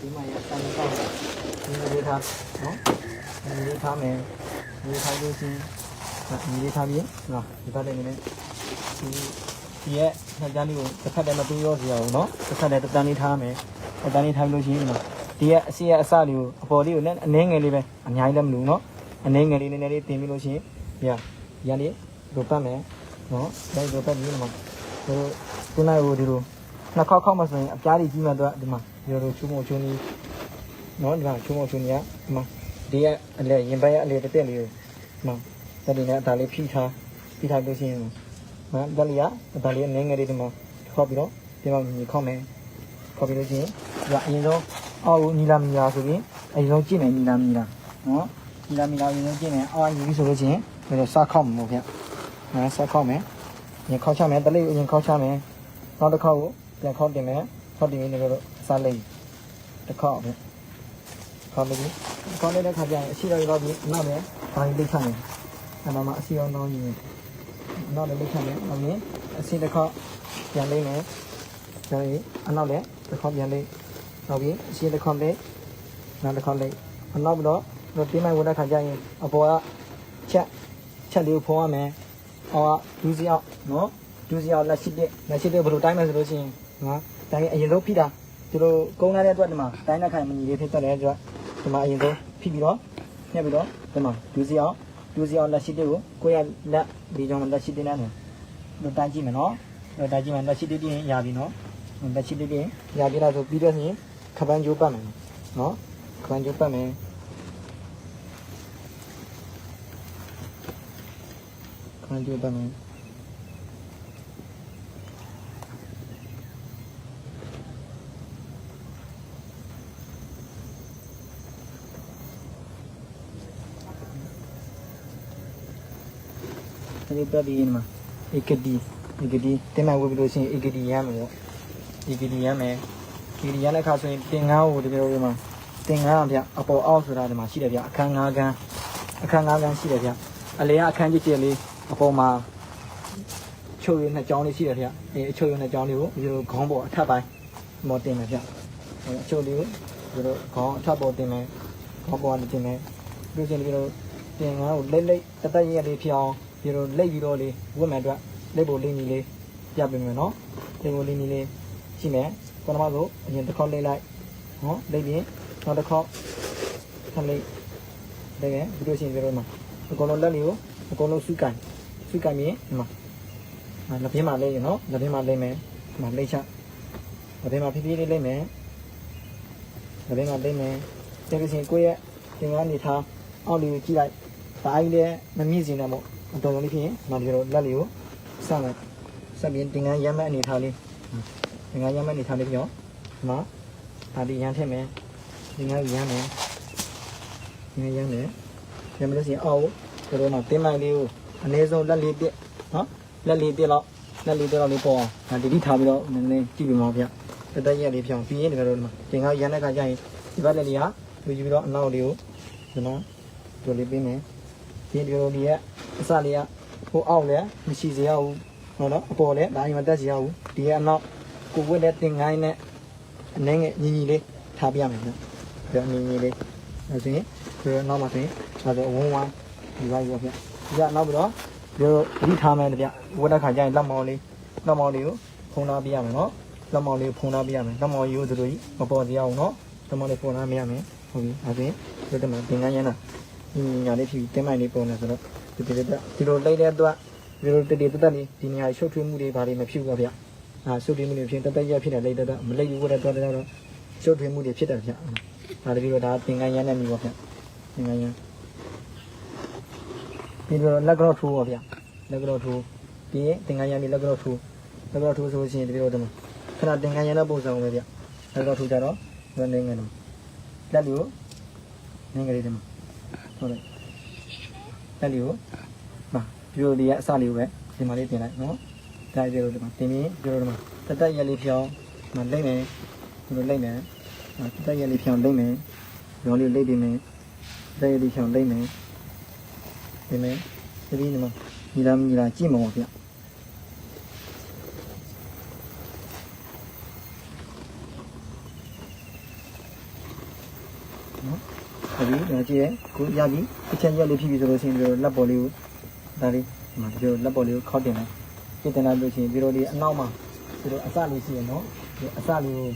ဒီမှာရစာနေတော့ဒီလိုထားနော်ဒီလိုထားမယ်ဒီလိုထားလို့ချင်းဒီလိုထားပြီးနော်ဒီဘက်လည်းနည်းနည်းဒီရဲ့နှစ်ကြမ်းလေးကိုတစ်ခါတည်းမတူရောစီအောင်နော်တစ်ခါတည်းတန်းလေးထားမယ်တန်းလေးထားလို့ရှိရင်နော်ဒီရဲ့အစီရဲ့အစလေးကိုအပေါ်လေးကိုလည်းအနှဲငယ်လေးပဲအများကြီးလည်းမလို့နော်အနှဲငယ်လေးနည်းနည်းလေးတင်ပြီးလို့ရှိရင်ရန်လေးလိုပတ်မယ်နော်ဒါလိုပတ်ပြီးတော့ခုနကဒီလိုနှစ်ခေါက်မှဆိုရင်အပြားကြီးကြီးမှတော့ဒီမှာဒီလိုချုံမချုံကြီးနော်ဒီမှာချုံမချုံကြီးကဒီမှာဒီရဲ့အလဲရင်ပတ်ရဲ့အလဲတက်လေးကိုဒီမှာဒါလေးနဲ့ဒါလေးဖိထားလို့ရှိရင်နော်ဒါလေးအနှဲငယ်လေးဒီမှာခေါက်ပြီးတော့ဒီမှာမြေခေါက်မယ်ခေါက်ပြီးလို့ရှိရင်အရင်ဆုံးအောက်ကိုညီလာမီလာဆိုပြီးအရင်ဆုံးကြည့်မယ်ညီလာမီလာနော်ညီလာမီလာအရင်ဆုံးကြည့်မယ်အောက်ညီပြီးဆိုလို့ရှိရင်ဒါစားခေါက်မှာဗျနော်စားခေါက်မယ်ရင်ခေါက်ချမယ်တလေးရင်ခေါက်ချမယ်နောက်တစ်ခေါက်ကိုပြန်ခေါက်တင်မယ်ခေါက်တင်ပြီးလည်းစားလိုက်တစ်ခေါက်ပဲခေါက်ပြီးခေါက်လိုက်တဲ့ခါကျရင်အရှိတော်ရောက်ပြီးနောက်မယ်ဘာလို့လိမ့်ချမယ်အဲ့တော့မှအရှိတော်နောင်းရင်နောက်လည်းလိမ့်ချမယ်နောက်ရင်အရှိတစ်ခေါက်ပြန်လိမ့်မယ်ဒါပြီးအနောက်လည်းတစ်ခေါက်ပြန်လိမ့်နောက်ပြီးအရှိတစ်ခေါက်လိမ့်နောက်တစ်ခေါက်လိမ့်အနောက်ပြီးတော့ဒီမိုင်ဝင်တဲ့ခါကျရင်အပေါ်ကချက်လေးကိုဖုံးရမယ်အော်ဒူးစီအောင်နော်ဒူးစီအောင်လက်ရှိတဲ့ဘယ်လိုတိုင်းမယ်ဆိုလို့ရှိရင်နော်တိုင်းအရင်ဆုံးဖိတာဒီလိုကုန်းလာတဲ့အတွက်ဒီမှာတိုင်းတဲ့ခိုင်မညီလေးဖြစ်တတ်တဲ့အတွက်ဒီမှာအရင်ဆုံးဖိပြီးတော့ညှက်ပြီးတော့ဒီမှာဒူးစီအောင်လက်ရှိတဲ့ကိုရလက်ဒီကြောင့်လက်ရှိတဲ့နဲ့တော့တိုင်းကြည့်မယ်နော်တော့တိုင်းကြည့်မယ်လက်ရှိတဲ့ပြင်ရပြီနော်လက်ရှိတဲ့ပြင်ရပြီလားဆိုပြီးတော့ရင်ခပန်းကျိုးပတ်မယ်နော်ခပန်းကျိုးပတ်မယ်ခန်းကျိုးပတ်မယ်ဒီပတ်ပြီးမှာဧကတိတင်မှဝပြီးလို့ရှိရင်ဧကတိရမယ်ပေါ့ဧကတိရမယ်ဒီရတဲ့ခါဆိုရင်တင်ငါးကိုဒီလိုမျိုးမှာတင်ငါးဗျအပေါ်အောက်ဆိုတာဒီမှာရှိတယ်ဗျအခန်း၅ခန်းရှိတယ်ဗျအလေကအခန်းကြီးလေးအပေါ်မှာချုပ်ရည်နှစ်ကြောင်းလေးရှိတယ်ဗျအချုပ်ရည်နှစ်ကြောင်းလေးကိုဒီလိုခေါင်းပေါ်အထက်ပိုင်းမော်တင်မယ်ဗျအချုပ်လေးကိုဒီလိုခေါင်းအထက်ပေါ်တင်မယ်ခေါင်းပေါ်ကနေတင်မယ်ပြီးရင်ဒီလိုတင်ငါးကိုလိမ့်တက်ရလေးဖြစ်အောင်ဒီလိုလိမ့်ပြီးတော့လေးဝတ်မယ်အတွက်လိမ့်ဖို့လိမ့်ကြီးလေးပြပေးမယ်နော်လိမ့်ဖို့လိမ့်ကြီးလေးရှိမယ်ပထမဆုံးအရင်တစ်ခေါက်လိမ့်လိုက်နော်လိမ့်ပြီးနောက်တစ်ခေါက်ထပ်လိမ့်တယ်ကဲပြီးလို့ရှိရင်ဒီလိုမှာအကုန်လုံးလက်လေးကိုအကုန်လုံးစုကင်ပြီးဒီမှာလက်ပြင်းမှာလိမ့်ရနော်လက်ပြင်းမှာလိမ့်မယ်ဒီမှာလိမ့်ချလက်ပြင်းမှာဖြည်းဖြည်းလေးလိမ့်မယ်လက်ပြင်းမှာလိမ့်မယ်တဲ့ပြီးရင်ကိုယ့်ရဲ့တင်ကားနေထားအောက်လေးကိုကြည့်လိုက်ဒါအိုင်းလည်းမမြင့်စင်နဲ့ပေါ့အတော်လေးဖြစ်ရင်နောက်ဒီလိုလက်လေးကိုဆက်လိုက်ဆက်ပြီးတင်ကားရမ်းမဲ့အနေထားလေးတင်ကားရမ်းမဲ့အနေထားလေးပြောဒီမှာဒါဒီရမ်းထည့်မယ်တင်ကားရမ်းမယ်ရမ်းတယ်ရမ်းမလို့ရှိရင်အောက်ကိုဒီလိုမှတင်းမိုင်လေးကိုအနည်းဆုံးလက်လေးပြနော်လက်လေးပြလောက်လေးပေါ်အောင်ဒီတိထားပြီးတော့နည်းနည်းကြည့်ပြမှာဗျတက်ရက်လေးဖြောင်းပြီးရင်ဒီလိုမှာတင်ကားရမ်းတဲ့ခါကျရင်ဒီဘက်လက်လေးဟာယူပြီးတော့အနောက်လေးကိုဒီမှာတို့လေးပေးမယ်ဒီလိုလေးရဲ့အစလေးကဟိုအောက်လည်းမရှိစေရဘူးဟုတ်နော်အပေါ်လည်းဒါရင်မတက်စေရဘူးဒီရဲ့အနောက်ကိုဝတ်တဲ့တင်ကိုင်းနဲ့အနေငယ်ညီလေးထားပြရမယ်နော်ဒါညီလေးဒါဆိုရင်ဒီနောက်မှာဆိုရင်ဒါဆိုဝန်းဝန်းဒီပါရောဗျဒီကနောက်ပြီးတော့ဒီလိုဒီထားမယ်ဗျဝတ်တဲ့ခါကျရင်လက်မောင်းလေးကိုဖုံးထားပြရမယ်နော်လက်မောင်းလေးကိုဖုံးထားပြရမယ်လက်မောင်းရိုးစလိုကြီးမပေါ်စေရအောင်နော်လက်မောင်းလေးဖုံးထားမရမယ်ဟုတ်ပြီဒါဆိုရင်ဒီတမန်တင်ကိုင်းရမ်းတာညာလေးဖြစ်တင်းမိုင်လေးပုံနေဆိုတော့ဒီလိုလိုက်တဲ့အတွက်ဒီလိုတက်လေးဒီနေရာရှုပ်ထွေးမှုတွေဘာတွေမဖြစ်ဘူးဗျရှုပ်ထွေးမှုတွေဖြစ်တက်ရက်ဖြစ်တယ်လိုက်တဲ့မလိုက်ဘူးတဲ့တော့ရှုပ်ထွေးမှုတွေဖြစ်တယ်ဗျဒါတပြီးတော့ဒါတင်ကိုင်းရမ်းနေပြီပေါ့ဗျတင်ကိုင်းရမ်းပြီးတော့လက်ကတော့ထိုးပါဗျလက်ကတော့ထိုးပြီးရင်တင်ကိုင်းရမ်းပြီးလက်ကတော့ထိုးဆိုရှင်ဒီလိုတော့ခဏတင်ကိုင်းရမ်းတဲ့ပုံစံပဲဗျလက်ကတော့ထိုးကြတော့ဘယ်နေငယ်တော့လက်လေးကိုနေငယ်လေးတယ်ဟုတ်တယ်လက်လေးကိုမှာဒီလိုလေးရအစလေးကိုပဲဒီမှာလေးတင်လိုက်နော်ဒါဒီလိုဒီမှာတင်ပြီးဒီလိုဒီမှာတက်ရက်လေးဖြောင်းမှာလိမ့်မယ်ဒီလိုလိမ့်မယ်တက်ရက်လေးဖြောင်းလိမ့်မယ်ရောလေးလိမ့်ပြီးမယ်တက်ရက်လေးဖြောင်းလိမ့်မယ်ဒီမဲ့ဒီမှာညီလာကြည့်မှာပါဗျ နော်ဟုတ်ပြီကျွန်တော်ကြည့်ရဲကိုရပြီတစ်ချက်ရက်လေးဖြစ်ပြီဆိုလို့ရှိရင်ပြီးတော့လက်ပေါ်လေးကိုဒါလေးဒီမှာဒီလိုလက်ပေါ်လေးကိုခောက်တင်လိုက်ပြင်တင်လိုက်လို့ရှိရင်ပြီးတော့ဒီအနောက်မှာပြီးတော့အစလေးရှိရနော်ဒီအစလေးကို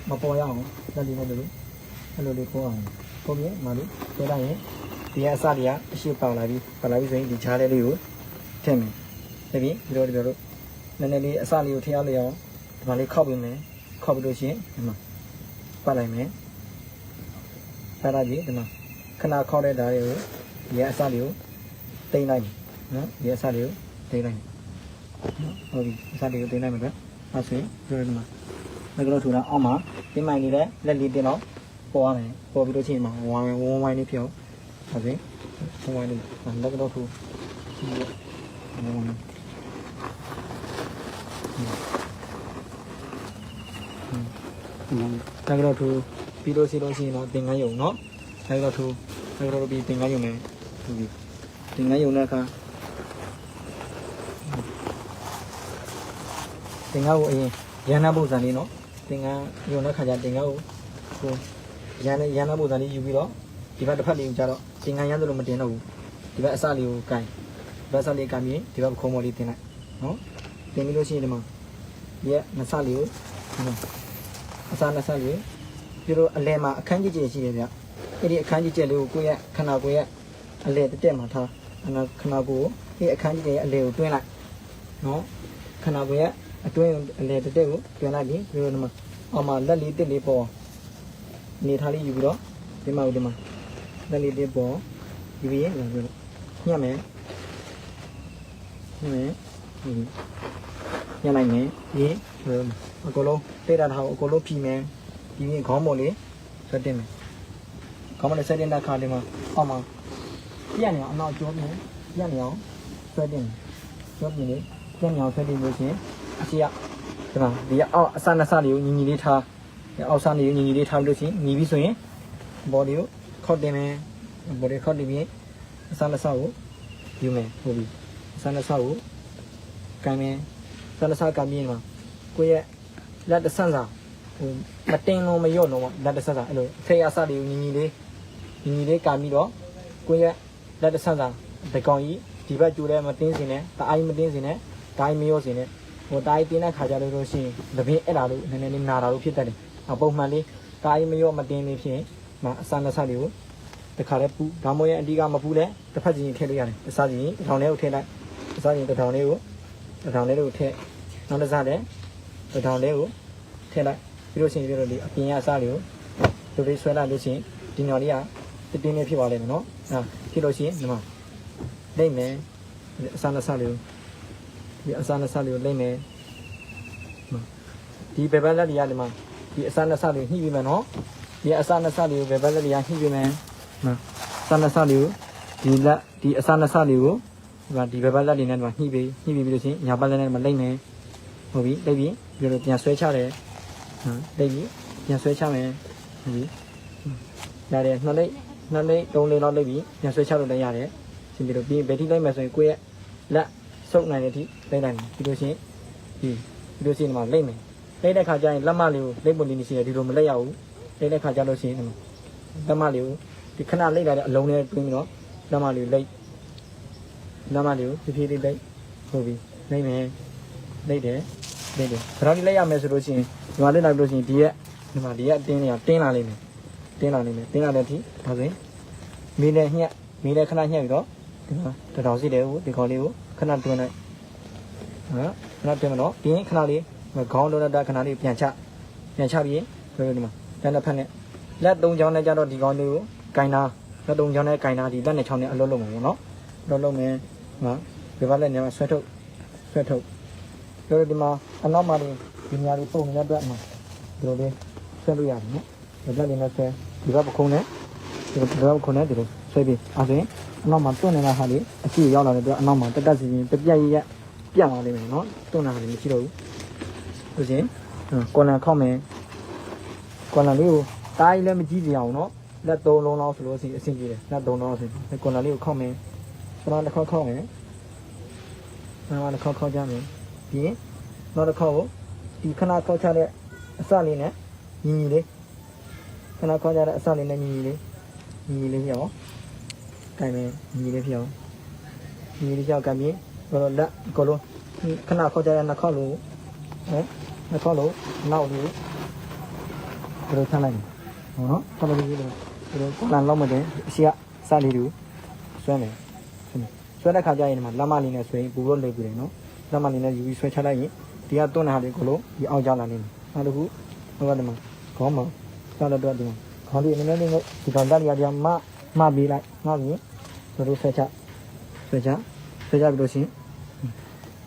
မပေါ်ရအောင်လက်လေးနဲ့လို့အဲ့လိုလေးပို့အောင်ပို့ပြီးမှလို့ပေးလိုက်ရင်ဒီအစလေးကအရှိပေါလာပြီဆိုရင်ဒီချားလေးလေးကိုထည့်မယ်ဒါပြီးပြီးတော့ဒီလိုနည်းနည်းလေးအစလေးကိုထည့်ရလေအောင်ဒီမှာလေးခောက်ပေးမယ်ခောက်ပြီးလို့ရှိရင်ဒီမှာပတ်လိုက်မယ်ပတ်လိုက်ပြီဒီမှာခဏခောက်တဲ့ဓာတ်တွေကိုဒီအစလေးကိုတိမ့်လိုက်နော်ဒီအစလေးကိုတိမ့်လိုက်ဟုတ်ပြီအစလေးကိုတိမ့်လိုက်မယ်ဗျအဲဆိုရင်ဒီလိုဒီမှာလက်ကတော့ထူတာအောက်မှာတင်းမိုင်နေတဲ့လက်လေးတင်တော့ပေါ်ရမယ်ပေါ်ပြီးလို့ရှိရင်မှာဝိုင်းလေးပြောဟုတ်ပြီဝိုင်းလေးလက်ကတော့ထူဒီလိုတက်ကတော့ထူပြီးလို့ရှိရင်တော့တင်ငန်းယုံနော်တက်ကတော့ထူတက်ကတော့ပြီးတင်ငန်းယုံမယ်ဟုတ်ပြီတင်ငန်းယုံတဲ့အခါတင်ငန်းကိုအရင်ရန်နာပုံစံလေးနော်တင်ငန်းယုံတဲ့ခါကျတင်ငန်းကိုကိုရန်နာပုံစံလေးယူပြီးတော့ဒီဘက်တစ်ဖက်လေးကိုကျတော့တင်ငန်းရမ်းသလိုမတင်တော့ဘူးဒီဘက်အစလေးကိုကင်ဒီဘက်အစလေးကင်ပြီးဒီဘက်ခုံးမော်လေးတင်လိုက်နော်တင်ပြီးလို့ရှိရင်ဒီမှာရဲ့နှစ်ဆလေးကိုအစနှစ်ဆလေးပြီးတော့အလဲမှာအခန်းကြီးကျယ်ရှိတယ်ဗျအဲ့ဒီအခန်းကြီးကျယ်လေးကိုကိုယ့်ရဲ့ခန္ဓာကိုယ်ရဲ့အလဲတက်မှာထားခန္ဓာကိုယ်ကိုဒီအခန်းကြီးကျယ်ရဲ့အလဲကိုတွင်းလိုက်နော်ခန္ဓာကိုယ်ရဲ့အတွင်းအလဲတက်ကိုတွင်းလိုက်ပြီးပြီးတော့ဒီမှာအောက်မှာလက်လေးတစ်လေးပေါ်နေထားလေးယူပြီးတော့ဒီမှာလက်လေးတစ်ပေါ်ယူပြီးရင်ညှက်မယ်ညလိုက်မယ်ဒီအကုန်လုံးတိတ်တာထားအကုန်လုံးဖြီမယ်ဒီရင်ခေါင်းပေါ်လေးဆက်တင်မယ်ခေါင်းပေါ်လေးဆက်တင်တဲ့အခါဒီမှာအောက်မှာပြက်နေအောင်အနောက်ကျော်မယ်ပြက်နေအောင်ဆက်တင်ကျော်ပြီးလေပြက်နေအောင်ဆက်တင်လို့ရှိရင်အစီရဒီမှာဒီအောက်အစနှစ်စလေးကိုညီလေးထားအောက်စလေးကိုညီလေးထားလို့ရှိရင်ညီပြီးဆိုရင်ဘော်ဒီကိုခောက်တင်မယ်ဘော်ဒီခောက်တင်ပြီးအစနှစ်စကိုယူမယ်ဟုတ်ပြီအစနှစ်စကိုကန်မယ်အစနှစ်စကန်ပြီးမှာကိုယ့်ရဲ့လက်တစ်ဆန်းစာဟိုမတင်လုံးမရော့လုံးလက်တစ်ဆန်းစာအဲ့လိုဖေးအစလေးကိုညီလေးကန်ပြီးတော့ကိုယ့်ရဲ့လက်တစ်ဆန်းစာဒီကောင်ကြီးဒီဘက်ကျိုးလဲမတင်းစင်နဲ့တအားကြီးမတင်းစင်နဲ့ဒိုင်းမရော့စင်နဲ့ဟိုတားကြီးတင်းတဲ့ခါကြလို့ရှိရင်တပင်းအဲ့ဒါလို့နည်းနည်းလေးနာတာလို့ဖြစ်တတ်တယ်အပုံမှန်လေးတားကြီးမရော့မတင်းလေးဖြစ်ရင်မအစနှစ်ဆလေးကိုတခါလဲပူဒါမို့ရဲ့အဓိကမပူလဲတစ်ဖက်စီရင်ထည့်လို့ရတယ်အစစီရင်ထောင်လေးကိုထည့်လိုက်အစစီရင်ထောင်လေးကိုထည့်နောက်တစ်စားလဲထောင်လေးကိုထည့်လိုက်ပြီးလို့ရှိရင်ပြီးတော့ဒီအပြင်ရအစလေးကိုလူလေးဆွဲလိုက်လို့ရှိရင်ဒီညော်လေးကတင်းလေးဖြစ်သွားလိမ့်မယ်နော်ဖြစ်လို့ရှိရင်ဒီမှာလိမ့်မယ်အစနှစ်ဆလေးကိုဒီအစနှစ်ဆလေးကိုလိမ့်မယ်ဒီဘယ်ဘက်လက်တွေကဒီမှာဒီအစနှစ်ဆလေးကိုညှိပြီးမယ်နော်ဒီအစနှစ်ဆလေးကိုဘယ်ဘက်လက်တွေကညှိပြီးမယ်အစနှစ်ဆလေးကိုဒီအစနှစ်ဆလေးကိုဒီဘယ်ဘက်လက်တွေနဲ့ဒီမှာညှိပြီးလို့ရှိရင်ညာဘက်လက်နဲ့ဒီမှာလိမ့်မယ်ဟုတ်ပြီလိမ့်ပြီးပြီးတော့ပြန်ဆွဲချတယ်လိမ့်ပြီးပြန်ဆွဲချမယ်ဟုတ်ပြီရတယ်နှစ်လိမ့်သုံးလိမ့်လောက်လိမ့်ပြီးပြန်ဆွဲချလို့လည်းရတယ်ရှင်းပြီးတော့ပြီးဘယ်ထိလိမ့်မယ်ဆိုရင်ကိုယ့်ရဲ့လက်ဆုပ်နိုင်တဲ့အထိလိမ့်နိုင်တယ်ပြီးလို့ရှိရင်ပြီးလို့ရှိရင်ဒီမှာလိမ့်မယ်လိမ့်တဲ့ခါကျရင်လက်မလေးကိုလိမ့်ပုံလေးနေရှိတယ်ဒီလိုမလိမ့်ရဘူးလိမ့်တဲ့ခါကျလို့ရှိရင်လက်မလေးကိုဒီခဏလိမ့်လာတဲ့အလုံးလေးတွင်းပြီးတော့လက်မလေးကိုလိမ့်လက်မလေးကိုဖြည်းဖြည်းလေးလိမ့်ဟုတ်ပြီလိမ့်မယ်လိမ့်တယ်ဘယ်တော့ဒီလိမ့်ရမယ်ဆိုလို့ရှိရင်ဒီမှာလိမ့်လိုက်လို့ရှိရင်ဒီရဲ့အတင်းတွေကတင်းလာလိမ့်မယ်တင်းလာတဲ့အထိဒါဆိုရင်မီးနဲ့ခဏညှက်ပြီးတော့ဒီမှာတထောင်စီတယ်ကိုဒီခေါင်းလေးကိုခဏတွန်းလိုက်ခဏတွန်းမတော့ပြီးရင်ခဏလေးခေါင်းလုံးတဲ့ခဏလေးပြန်ချပြီးဆိုတော့ဒီမှာလက်ဖက်နဲ့လက်သုံးချောင်းနဲ့ကြတော့ဒီခေါင်းလေးကိုကင်တာလက်သုံးချောင်းနဲ့ကင်တာဒီလက်နဲ့ချောင်းနဲ့အလုံးလုံးမှာပေါ့နော်အလုံးလုံးမယ်ဒီဘက်လက်ညမှာဆွဲထုတ်ဆိုတော့ဒီမှာအနောက်မှာဒီညာလေးပုံနေတဲ့အတွက်မှာဒီလိုလေးဆွဲလို့ရတယ်နော်ဒီဘက်လေးနဲ့ဆွဲဒီဘက်ပခုံးနဲ့ဒီဘက်ပခုံးနဲ့ဒီလိုဆွဲပြီးအဲဆိုရင်အနောက်မှာတွန်းနေတာဟာလေအကြည့်ရောက်လာတဲ့အတွက်အနောက်မှာတက်စီရင်တပြက်ရပြတ်သွားလိမ့်မယ်နော်တွန်းတာလည်းမရှိတော့ဘူးဆိုရင်ကော်လန်ခောက်မယ်ကော်လန်လေးကိုတားကြီးလည်းမကြည့်ကြအောင်နော်လက်သုံးလုံးလောက်ဆိုလို့ရှိရင်အဆင်ပြေတယ်လက်သုံးလုံးလောက်ဆိုရင်ကော်လန်လေးကိုခောက်မယ်ပထမတစ်ခေါက်ခောက်မယ်နောက်တစ်ခေါက်ခောက်ကြမယ်ပြီးရင်နောက်တစ်ခေါက်ကိုဒီခဏခောက်ချတဲ့အစလေးနဲ့ညီလေးခဏခောက်ကြတဲ့အစလေးနဲ့ညီလေး ညီလေးပြောကိုင်မယ်ညီလေးပြောညီလေးပြောကံပြီးတော့လက်ကိုလုံးခဏခေါ်ကြရနှစ်ခေါက်လို့နှစ်ခေါက်လို့နောက်လို့ဘယ်လိုထားလိုက်နော်တော်တော်ကြီးလို့ဘယ်လိုကိုလန်လောက်မတဲ့အရှိကစလေးတူဆွဲမယ်ဆွဲတဲ့ခါကျရင်ဒီမှာလက်မလေးနဲ့ဆွဲပူလို့လွယ်ပြီနော်လက်မလေးနဲ့ယူပြီးဆွဲချလိုက်ရင်ဒီကတွန်းတဲ့ဟာလေးကိုလို့ဒီအောက်ကျလာနေတယ်နောက်တစ်ခုဟိုကဒီမှာခေါင်းမှာဆောက်တော့ဒီမှာခေါင်းလေးနည်းနည်းလေးဒီကောင်တက်ရကြမပေးလိုက်နောက်ပြီးတို့ဆွဲချပြီးလို့ရှိရင်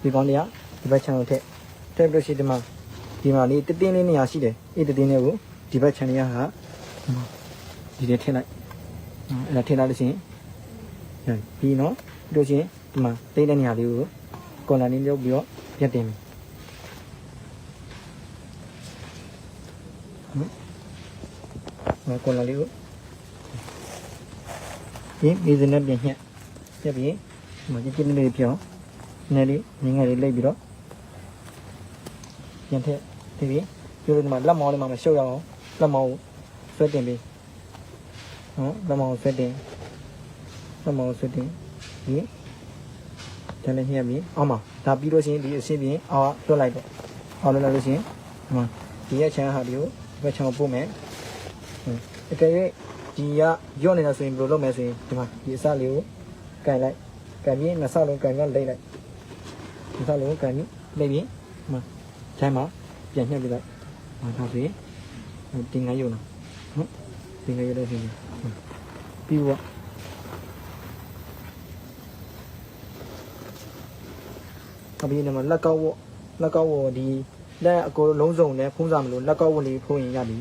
ဒီကောင်လေးကဒီဘက်ချမ်းကိုထည့်ပြီးလို့ရှိရင်ဒီမှာလေးတင်းလေးနေရာရှိတယ်အဲ့တင်းလေးကိုဒီဘက်ချမ်းလေးကဒီထဲထည့်လိုက်အဲ့ဒါထည့်လိုက်လို့ရှိရင်ပြီးနော်ပြီးလို့ရှိရင်ဒီမှာတိတ်တဲ့နေရာလေးကိုကွန်လာလေးလုပ်ပြီးတော့ပြတ်တင်မယ်ကွန်လာလေးကိုဒီမီးစနဲ့ပြန်ညှက်ပြပြီးဒီမှာကြည့်လေးပြောင်းနည်းလေးငငယ်လေးလိုက်ပြီးတော့ပြန်ထည့်ပြီးပြောလို့ဒီမှာလက်မောင်းလေးမှာမရှုပ်ရအောင်လက်မောင်းကိုဆွဲတင်ပြီးလက်မောင်းကိုဆွဲတင်ဒီတန်းနဲ့ညှက်ပြီးအောက်မှာဒါပြီးလို့ရှိရင်ဒီအဆင့်ပြင်အောက်လွတ်လိုက်တော့အောက်လွတ်လိုက်လို့ရှိရင်ဒီမှာဒီရဲ့ချမ်းဟာဒီကိုဘက်ချမ်းကိုပို့မယ်အကယ်၍ဒီကညော့နေတာဆိုရင်ဘယ်လိုလုပ်မလဲဆိုရင်ဒီမှာဒီအစလေးကိုကန်လိုက်ကန်ပြီးနှစ်ဆလုံးကန်ကလိမ့်လိုက်နှစ်ဆလုံးကန်ပြီးလိမ့်ပြီးဒီမှာချမ်းမှာပြန်ညှက်ပြလိုက်ဒါဆိုရင်တင်ငါရုံနော်တင်ငါရုံလို့ရှိရင်ပြီးတော့အပြီးတော့လက်ကောက်ဝဒီလက်အကိုလုံးစုံနဲ့ဖုံးစားမလို့လက်ကောက်ဝလေးဖုံးရင်ရပြီ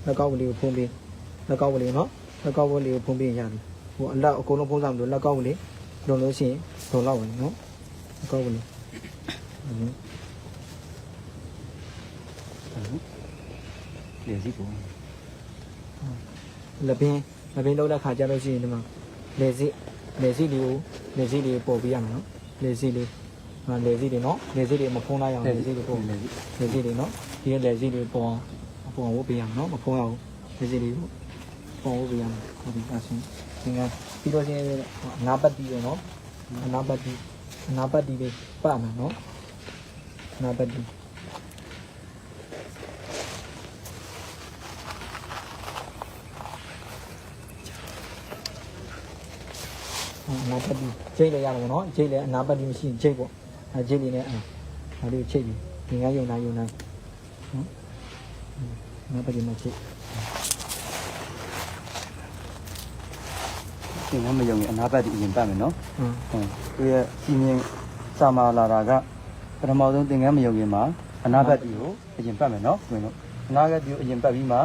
လက်ကောက်ဝလေးကိုဖုံးပြီးလက်ကောက်ဝလေးနော်လက်ကောက်ဝလေးကိုဖုံးပြီးရပြီဟိုအလက်အကိုလုံးဖုံးစားမလို့လက်ကောက်ဝလေးလုံလို့ရှိရင်လုံလောက်ဝင်နော်လက်ကောက်ဝလေးလေစီပုံလက်ပင်လောက်တဲ့ခါကျလို့ရှိရင်ဒီမှာလေစီလေးပို့ပြရမယ်နော်လေစီလေးလေစီတွေနော်လေစီတွေမဖုံးလိုက်အောင်လေစီတွေပို့လေစီတွေနော်ဒီလေစီတွေပေါ်ဝုတ်ပေးရမယ်နော်မဖုံးရအောင်လေစီတွေကိုပေါ်ဝုတ်ပေးရမယ်ဟုတ်ပြီအဆင်သင်္ကပြီးတော့ချင်းအနာပတ်တီရနော်အနာပတ်တီလေးပတ်မယ်နော်အနာပတ်တီအနာပတ်တီချိတ်လည်းရမှာနော်ချိတ်လည်းအနာပတ်တီမရှိရင်ချိတ်ပေါ့ချိတ်လေးနဲ့ဒါလေးချိတ်ပြီးဒီငါယုံနိုင်နော်အနာပတ်တီမှာချိတ်သင်္ကန်းမယုံရင်အနာပတ်တီအရင်ပတ်မယ်နော်သူရဲ့စီမင်းစာမာလာတာကပထမဆုံးသင်္ကန်းမယုံရင်မှာအနာပတ်တီကိုအရင်ပတ်မယ်နော်ဝင်လို့အနာပတ်တီကိုအရင်ပတ်ပြီးမှ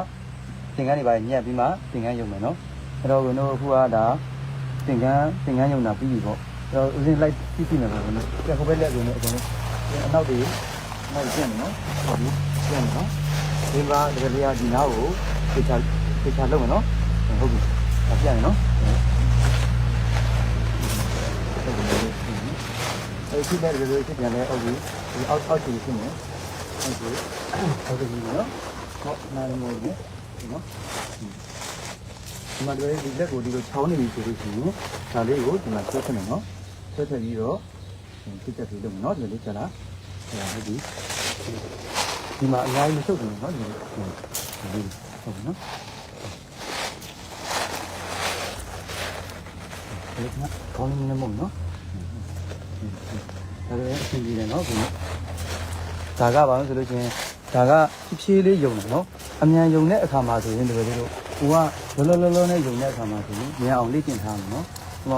သင်္ကန်းတွေပါညက်ပြီးမှသင်္ကန်းယုံမယ်နော်အဲ့တော့ဝင်တို့အခုကဒါသင်္ကန်းယုံတာပြီးပြီပေါ့အဲ့တော့ဦးစင်းလိုက်ပြီးပြီမယ်ပေါ့နော်ပြခုပဲလက်ကုန်နေအကုန်လုံးအနောက်တွေကျန်နော်ဟုတ်ပြီကျန်နော်ဒီမှာဒီကလေးကဒီနားကိုခေချာလုပ်မယ်နော်ဟုတ်ပြီပြန်ရနော်အဲ့ဒီတဲ့ဒီလိုဖြစ်ပြန်လဲဟုတ်ပြီဒီအောက်ကြီးဖြစ်နေဟုတ်ပြီနော်ဟုတ်နားမို့နော်ဒီမှာဒီလက်ကိုဒီလိုချောင်းနေပြီဆိုလို့ရှိရင်ဒါလေးကိုဒီမှာဆွဲထည့်မယ်နော်ဆွဲထည့်ပြီးတော့ဖြစ်ချက်ပြီးလုပ်မယ်နော်ဒီလေးချက်လားဟုတ်ပြီဒီမှာအများကြီးမဆုပ်ဘူးနော်ဒီလေးဟုတ်ပြီနော်ဒီကကောင်းနေမို့နော်ဒါလည်းအဆင်ပြေတယ်နော်ဒီဒါကဘာလို့ဆိုလို့ချင်းဒါကဖြည်းဖြည်းလေးယုံတယ်နော်အမြန်ယုံတဲ့အခါမှာဆိုရင်ဒီလိုလိုကိုကလောနဲ့ယုံတဲ့အခါမှာဆိုရင်မြန်အောင်လေ့ကျင့်ထားမယ်နော်ဒီမှာ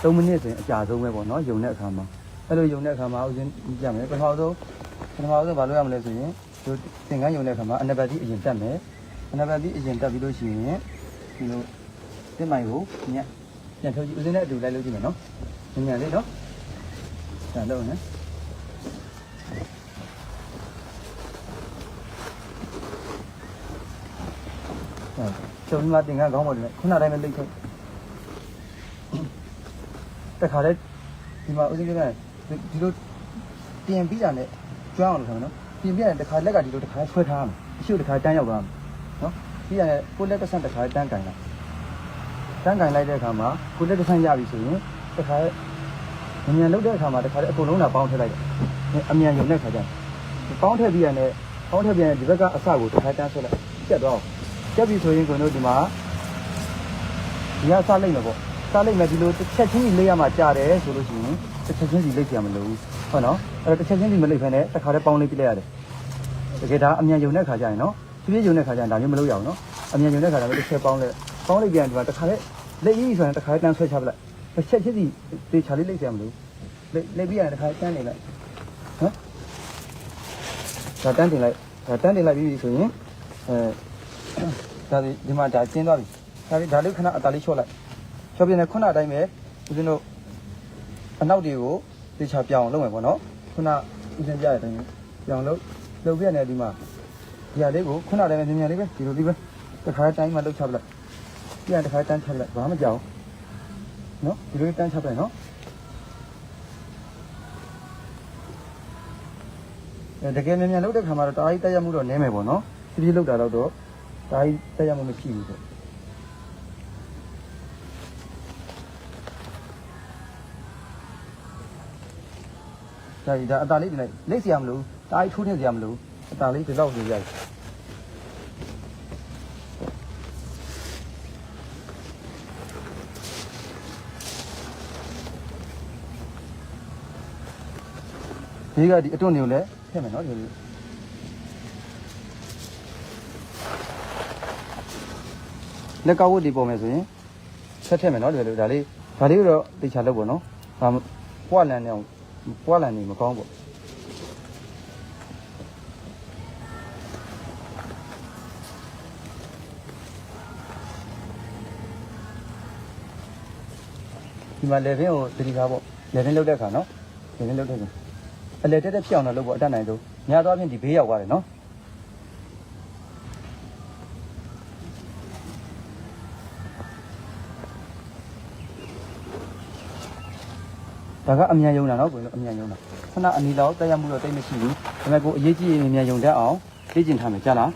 3မိနစ်ဆိုရင်အကြာဆုံးပဲပေါ့နော်ယုံတဲ့အခါမှာအဲ့လိုယုံတဲ့အခါမှာဥစဉ်ကြမယ်ပထမဆုံးဘာလုပ်ရမလဲဆိုရင်ဒီသင်္ကန်းယုံတဲ့အခါမှာအနဘတ်တိအရင်တက်မယ်အနဘတ်တိအရင်တက်ပြီးလို့ရှိရင်ဒီလိုတင်မိုင်ကိုညက်ပြန်ထုတ်ကြည့်ဥစဉ်နဲ့အတူလိုက်လို့ကြည့်မယ်နော်ညံလေးနော်ဒါလုပ်နေကျောင်းမှာတင်ကခေါင်းပေါ်တယ်ခုနတိုင်းပဲလိတ်ထုတ်တခါလေဒီမှာဦးစင်းကဒီလိုတင်ပြီးတာနဲ့ကျွမ်းအောင်လုပ်ထားမယ်နော်ပြင်ပြတယ်တခါလက်ကဒီလိုတခါဆွဲထားမယ်အရှိတခါတန်းရောက်သွားမယ်နော်ပြီးရတယ်ကိုလက်ကဆန့်တခါတန်းကန်လာ တန်းကင်လိုက်တဲ့အခါမှာကိုလက်တစ်ဆန်းရပြီဆိုရင်တခါမြန်လုတ်တဲ့အခါမှာတခါလေအကုန်လုံးလာပေါင်းထည့်လိုက်တယ်အမြန်ယုံတဲ့ခါကျပေါင်းထည့်ပြီးရတယ်ပေါင်းထည့်ပြီးရင်ဒီဘက်ကအစကိုတခါတန်းဆွဲလိုက်ပြတ်သွားအောင်ပြတ်ပြီဆိုရင်ကိုတို့ဒီမှာဒီကစားလိုက်မယ်ပေါ့စားလိုက်မယ်ဒီလိုတစ်ချက်ချင်းကြီးလေးရမှကြားတယ်ဆိုလို့ရှိရင်တစ်ချက်ချင်းစီလေးကြမလို့ဟုတ်နော်အဲ့တော့တစ်ချက်ချင်းစီမလိမ့်ဖ ೇನೆ တခါတည်းပေါင်းလေးပြလိုက်ရတယ်တကယ်ဒါအမြန်ယုံတဲ့ခါကျရင်နော်ပြည့်ပြည့်ယုံတဲ့ခါကျရင်ဒါမျိုးမလုပ်ရအောင်နော်အမြန်ယုံတဲ့ခါကျတော့တစ်ချက်ပေါင်းလိုက်ပြန်ဒီမှာတခါတည်းလက်ကြီးဆိုရင်တခါတည်းတန်းဆွဲချပလိုက်တစ်ချက်ချင်းစီသေချာလေးလိမ့်ကြမလို့လိမ့်ပြီးရင်တခါတန်းနေလိုက်နော်ဒါတန်းတင်လိုက်ပြီးဆိုရင်ဒါဒီမှာဒါကျင်းသွားပြီဒါလေးခဏအတားလေးချော့လိုက်ချော့ပြနေခုနအတိုင်းပဲဦးဇင်းတို့အနောက်တွေကိုသေချာပြောင်းလုပ်မယ်ပေါ့နော်ခုနဦးဇင်းပြတဲ့အတိုင်းပြောင်းလုပ်ပြနေဒီမှာဒီဟာလေးကိုခုနအတိုင်းပဲမြန်လေးပဲဒီလိုလေးပဲတခါတိုင်းမှလှုပ်ချပလိုက်ပြန်တခါတန်းချပလိုက်ဘာမှမကြောက်နော်ဒီလိုတန်းချပလိုက်နော်တကယ်မြန်လှုပ်တဲ့ခါမှာတော့တားကြီးတက်ရမှုတော့နည်းမယ်ပေါ့နော်ဖြည်းဖြည်းလှုပ်တာတော့တားကြီးတက်ရမှုမရှိဘူးပေါ့ဒါအတားလေးတင်လိုက်လိမ့်စီရမလို့တားကြီးထိုးထည့်စီရမလို့အတားလေးဒီလောက်နေရိုက်ဒီကဒီအတွန်းတွေကိုလည်းထည့်မယ်နော်ဒီလိုလက်ကောက်ဝတ်ဒီပေါ်မယ်ဆိုရင်ဆက်ထည့်မယ်နော်ဒီလိုဒါလေးကိုတော့တေချာလုပ်ပေါ့နော်ဒါပွားလန်နေအောင်ပွားလန်နေမကောင်းပေါ့ဒီမှာလေဗင်းကိုတတိထားပေါ့လေဗင်းလုပ်တဲ့အခါနော်လေဗင်းလုပ်တဲ့အခါအလေတက်ဖြစ်အောင်တော့လုပ်ဖို့အတတ်နိုင်ဆုံးညာသွားပြင်ဒီဘေးရောက်သွားတယ်နော်ဒါကအမြန်ယုံတာနော်ကိုအမြန်ယုံတာခုနအနီလောက်တက်ရမှုတော့တိတ်မရှိဘူးဒါပေမဲ့ကိုအရေးကြီးရင်အမြန်ယုံတတ်အောင်လေ့ကျင့်ထားမယ်ကြားလား